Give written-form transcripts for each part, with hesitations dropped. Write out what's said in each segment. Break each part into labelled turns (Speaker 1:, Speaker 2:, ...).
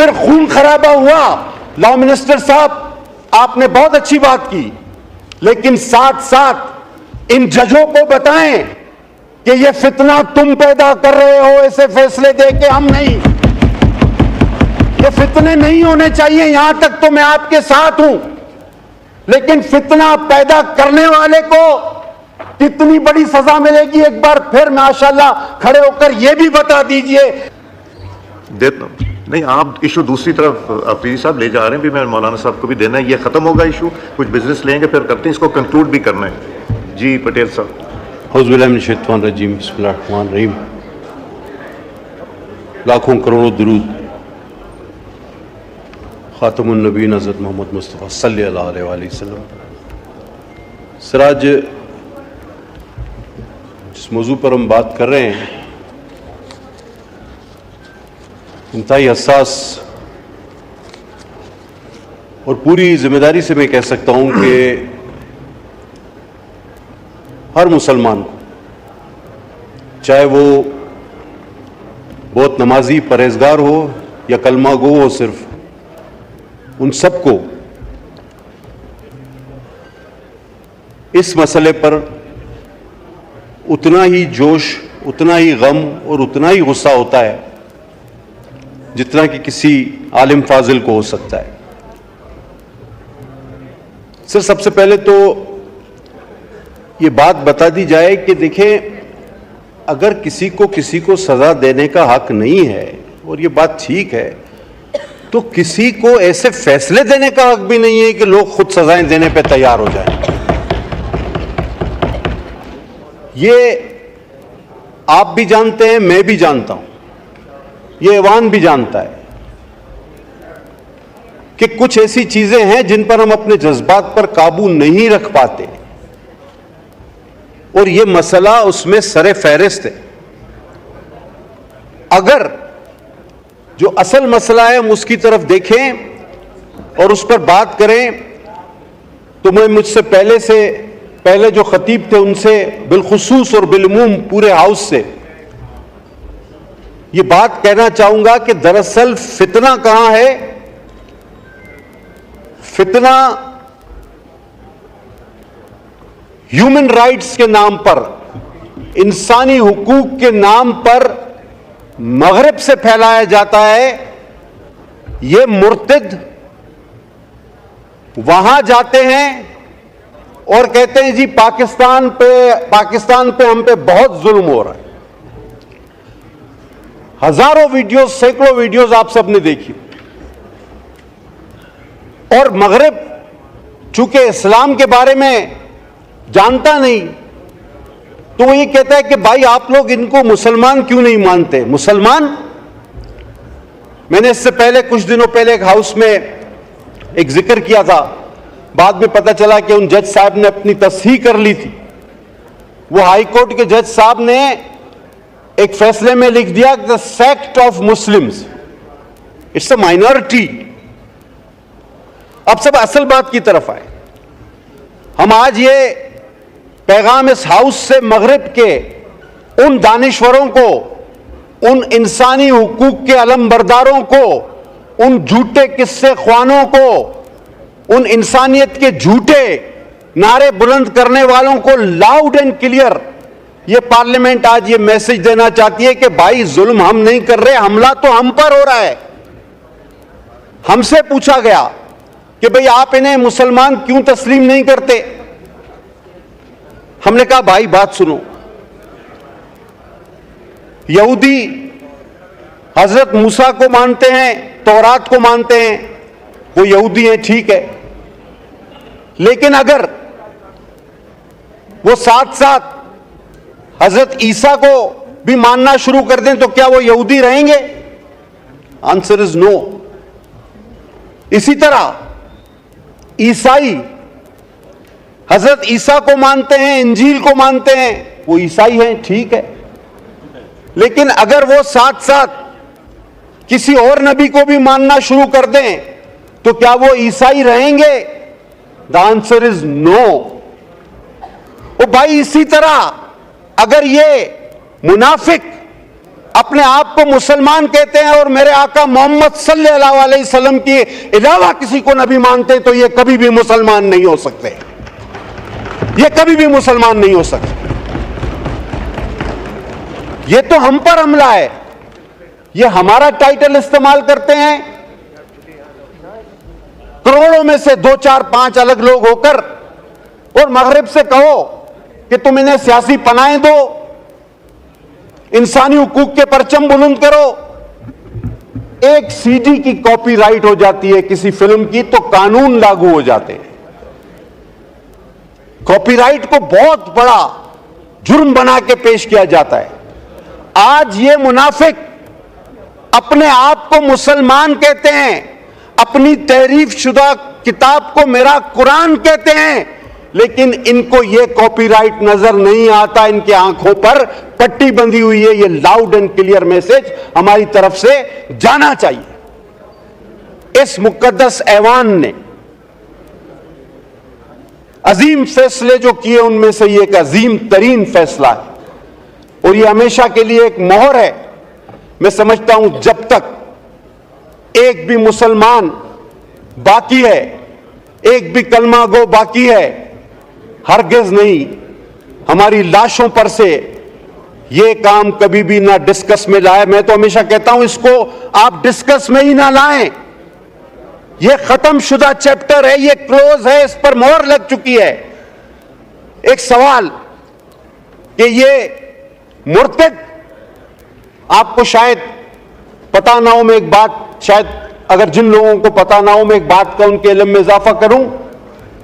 Speaker 1: फिर खून खराबा हुआ। लॉ मिनिस्टर साहब, आपने बहुत अच्छी बात की, लेकिन साथ साथ इन जजों को बताएं कि यह फितना तुम पैदा कर रहे हो, ऐसे फैसले दे के हम नहीं। ये फितने नहीं होने चाहिए, यहां तक तो मैं आपके साथ हूं, लेकिन फितना पैदा करने वाले को कितनी बड़ी सजा मिलेगी, एक बार फिर माशाल्लाह खड़े होकर यह भी बता दीजिए।
Speaker 2: नहीं, आप इशू दूसरी तरफ अफरीदी साहब ले जा रहे हैं, भी मैं मौलाना साहब को भी देना है, ये खत्म होगा इशू, कुछ बिजनेस लेंगे फिर करते हैं, इसको कंक्लूड भी करना है। जी पटेल साहब।
Speaker 3: औज़ुबिल्लाहिमिनश्शैतानिर्रजीम, बिस्मिल्लाहिर्रहमानिर्रहीम। लाखों करोड़ों दुरूद खातमुन नबीन हज़रत मोहम्मद मुस्तफ़ा सल्लल्लाहु अलैहि वसल्लम। सिराज, जिस मौजू पर हम बात कर रहे हैं इंतहाई हसास और पूरी जिम्मेदारी से मैं कह सकता हूं कि हर मुसलमान को, चाहे वो बहुत नमाजी परहेजगार हो या कलमा गो हो, सिर्फ उन सबको इस मसले पर उतना ही जोश, उतना ही गम और उतना ही गुस्सा होता है जितना कि किसी आलिम फाजिल को हो सकता है। सर, सबसे पहले तो ये बात बता दी जाए कि देखें, अगर किसी को सजा देने का हक नहीं है, और ये बात ठीक है, तो किसी को ऐसे फैसले देने का हक भी नहीं है कि लोग खुद सजाएं देने पे तैयार हो जाएं। ये आप भी जानते हैं, मैं भी जानता हूं, ये ऐवान भी जानता है कि कुछ ऐसी चीजें हैं जिन पर हम अपने जज्बात पर काबू नहीं रख पाते, और ये मसला उसमें सरे फहरिस्त है। अगर जो असल मसला है हम उसकी तरफ देखें और उस पर बात करें, तो मैं मुझसे पहले जो खतीब थे उनसे बिलखुसूस और बिलमूम पूरे हाउस से ये बात कहना चाहूंगा कि दरअसल फितना कहां है। फितना ह्यूमन राइट्स के नाम पर, इंसानी हुकूक के नाम पर मगरिब से फैलाया जाता है। ये मुर्तिद वहां जाते हैं और कहते हैं जी पाकिस्तान पे हम पे बहुत जुल्म हो रहा है। हजारों वीडियोस, सैकड़ों वीडियोस आप सबने देखी। और मगरिब चूंकि इस्लाम के बारे में जानता नहीं, तो वो ये कहता है कि भाई आप लोग इनको मुसलमान क्यों नहीं मानते। मुसलमान, मैंने इससे पहले कुछ दिनों पहले एक हाउस में एक जिक्र किया था, बाद में पता चला कि उन जज साहब ने अपनी तस्हीह कर ली थी। वो हाई कोर्ट के जज साहब ने एक फैसले में लिख दिया, the sect of Muslims it's a minority. अब सब असल बात की तरफ आए। हम आज ये पैगाम इस हाउस से मगरिब के उन दानिश्वरों को, उन इंसानी हुकूक के अलमबरदारों को, उन झूठे किस्से ख्वानों को, उन इंसानियत के झूठे नारे बुलंद करने वालों को लाउड एंड क्लियर ये पार्लियामेंट आज ये मैसेज देना चाहती है कि भाई जुल्म हम नहीं कर रहे, हमला तो हम पर हो रहा है। हमसे पूछा गया कि भाई आप इन्हें मुसलमान क्यों तस्लीम नहीं करते। हमने कहा भाई बात सुनो, यहूदी हजरत मूसा को मानते हैं, तौरात को मानते हैं, वो यहूदी हैं, ठीक है, लेकिन अगर वो साथ साथ हजरत ईसा को भी मानना शुरू कर दें तो क्या वो यहूदी रहेंगे? Answer is no. इसी तरह ईसाई हजरत ईसा को मानते हैं, इंजील को मानते हैं, वो ईसाई हैं, ठीक है, लेकिन अगर वो साथ साथ किसी और नबी को भी मानना शुरू कर दें तो क्या वो ईसाई रहेंगे? The answer is no. ओ भाई, इसी तरह अगर ये मुनाफिक अपने आप को मुसलमान कहते हैं और मेरे आका मोहम्मद सल्लल्लाहु अलैहि वसल्लम के अलावा किसी को नबी मानते हैं, तो ये कभी भी मुसलमान नहीं हो सकते, ये कभी भी मुसलमान नहीं हो सकते। ये तो हम पर हमला है, ये हमारा टाइटल इस्तेमाल करते हैं, करोड़ों में से 2, 4, 5 अलग लोग होकर, और मगरिब से कहो कि तुम इन्हें सियासी पनाहें दो, इंसानी हुकूक के परचम बुलंद करो। एक सीडी की कॉपीराइट हो जाती है किसी फिल्म की तो कानून लागू हो जाते हैं। कॉपीराइट को बहुत बड़ा जुर्म बना के पेश किया जाता है। आज ये मुनाफिक अपने आप को मुसलमान कहते हैं, अपनी तहरीफ शुदा किताब को मेरा कुरान कहते हैं, लेकिन इनको यह कॉपीराइट नजर नहीं आता, इनकी आंखों पर पट्टी बंधी हुई है। यह लाउड एंड क्लियर मैसेज हमारी तरफ से जाना चाहिए। इस मुकद्दस ऐवान ने अजीम फैसले जो किए, उनमें से यह एक अजीम तरीन फैसला है और यह हमेशा के लिए एक मोहर है। मैं समझता हूं जब तक एक भी मुसलमान बाकी है, एक भी कलमा गो बाकी है, हरगिज नहीं हमारी लाशों पर से यह काम कभी भी ना डिस्कस में लाए। मैं तो हमेशा कहता हूं इसको आप डिस्कस में ही ना लाएं। यह खत्म शुदा चैप्टर है, यह क्लोज है, इस पर मोहर लग चुकी है। एक सवाल कि यह मुर्तद, आपको शायद पता ना हो, मैं एक बात शायद अगर जिन लोगों को पता ना हो मैं एक बात का उनके इल्म में इजाफा करूं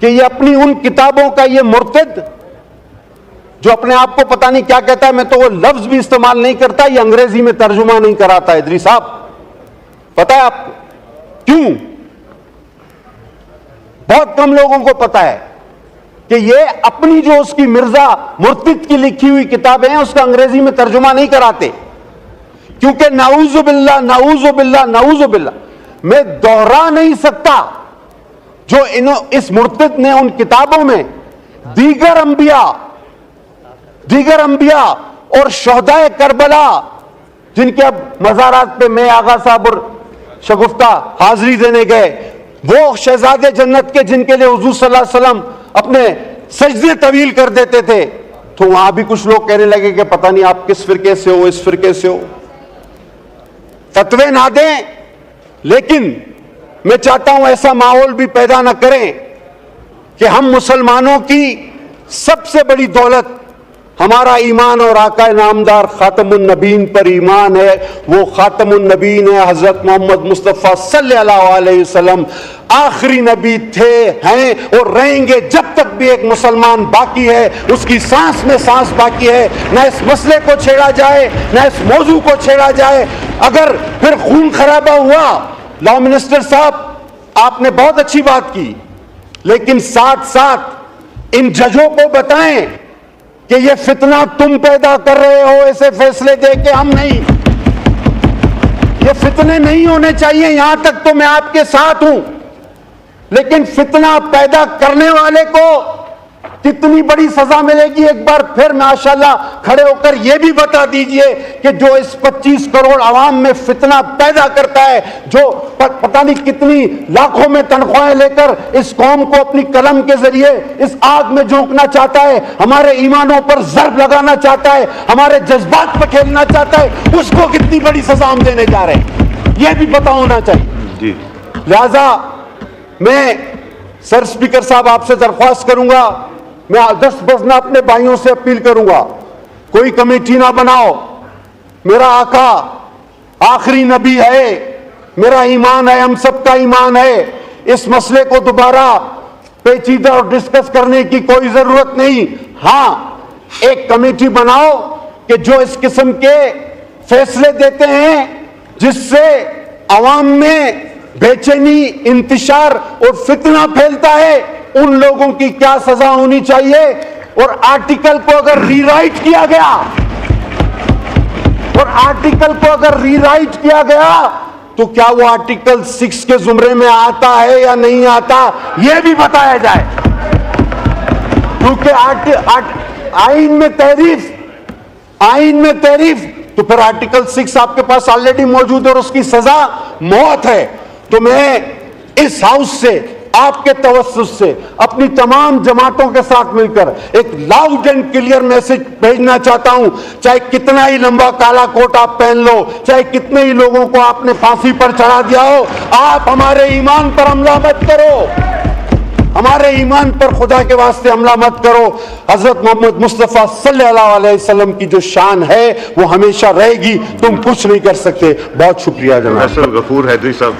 Speaker 3: कि ये अपनी उन किताबों का ये मुर्तद जो अपने आप को पता नहीं क्या कहता है, मैं तो वो लफ्ज भी इस्तेमाल नहीं करता, ये अंग्रेजी में तर्जुमा नहीं कराता। इदरी साहब, पता है आपको क्यों? बहुत कम लोगों को पता है कि ये अपनी जो उसकी मिर्जा मुर्तद की लिखी हुई किताबें हैं उसका अंग्रेजी में तर्जुमा नहीं कराते, क्योंकि नाऊजुबिल्लाह नाऊजुबिल्लाह नाऊजुबिल्लाह मैं दोहरा नहीं सकता जो इस मुर्तद ने उन किताबों में दीगर अंबिया और शोहदाए करबला, जिनके अब मज़ारात पे मैं आगा साहब और शगुफ्ता हाजिरी देने गए, वो शहजादे जन्नत के जिनके लिए हुजूर सल्लल्लाहु अलैहि वसल्लम अपने सजदे तवील कर देते थे, तो वहां भी कुछ लोग कहने लगे कि पता नहीं आप किस फिरके से हो, इस फिरके से हो। फतवे ना दें, लेकिन मैं चाहता हूं ऐसा माहौल भी पैदा न करें कि हम मुसलमानों की सबसे बड़ी दौलत हमारा ईमान और आका नामदार खातमुन नबीन पर ईमान है। वो खातमुन नबीन है, हजरत मोहम्मद मुस्तफ़ा सल्लल्लाहु अलैहि वसल्लम आखिरी नबी थे, हैं और रहेंगे जब तक भी एक मुसलमान बाकी है, उसकी सांस में सांस बाकी है। न इस मसले को छेड़ा जाए, न इस मौजू को छेड़ा जाए। अगर फिर खून खराबा हुआ, लॉ मिनिस्टर साहब आपने बहुत अच्छी बात की, लेकिन साथ साथ इन जजों को बताएं कि ये फितना तुम पैदा कर रहे हो, ऐसे फैसले दे के हम नहीं। ये फितने नहीं होने चाहिए, यहां तक तो मैं आपके साथ हूं, लेकिन फितना पैदा करने वाले को कितनी बड़ी सजा मिलेगी, एक बार फिर माशाल्लाह खड़े होकर यह भी बता दीजिए कि जो इस 25 करोड़ आवाम में फितना पैदा करता है, जो पता नहीं कितनी लाखों में तनख्वाहें लेकर इस कौम को अपनी कलम के जरिए इस आग में झोंकना चाहता है, हमारे ईमानों पर जर्ब लगाना चाहता है, हमारे जज्बात पर खेलना चाहता है, उसको कितनी बड़ी सजा हम देने जा रहे हैं, यह भी पता होना चाहिए। लिहाजा मैं सर स्पीकर साहब आपसे दरख्वास्त करूंगा, मैं 10 बजना अपने भाइयों से अपील करूंगा, कोई कमेटी ना बनाओ। मेरा आका आखिरी नबी है, मेरा ईमान है, हम सबका ईमान है। इस मसले को दोबारा पेचीदा और डिस्कस करने की कोई जरूरत नहीं। हां, एक कमेटी बनाओ कि जो इस किस्म के फैसले देते हैं जिससे अवाम में बेचैनी, इंतशार और फितना फैलता है, उन लोगों की क्या सजा होनी चाहिए। और आर्टिकल को अगर रीराइट किया गया, तो क्या वो आर्टिकल 6 के जुमरे में आता है या नहीं आता, यह भी बताया जाए। क्योंकि आइन में तहरीफ
Speaker 1: तो फिर आर्टिकल 6 आपके पास ऑलरेडी मौजूद है और उसकी सजा मौत है। तो मैं इस हाउस से, आपके तवस्सुस से, अपनी तमाम जमातों के साथ मिलकर एक लाउड एंड क्लियर मैसेज भेजना चाहता हूं। चाहे कितना ही लंबा काला कोट आप पहन लो, चाहे कितने ही लोगों को आपने फांसी पर चढ़ा दिया हो, आप हमारे ईमान पर हमला मत करो, हमारे ईमान पर खुदा के वास्ते हमला मत करो। हजरत मोहम्मद मुस्तफा सल्लल्लाहु अलैहि वसल्लम की जो शान है वो हमेशा रहेगी, तुम कुछ नहीं कर सकते। बहुत शुक्रिया जनाब।
Speaker 2: प्रोफेसर गफूर हैदरी साहब।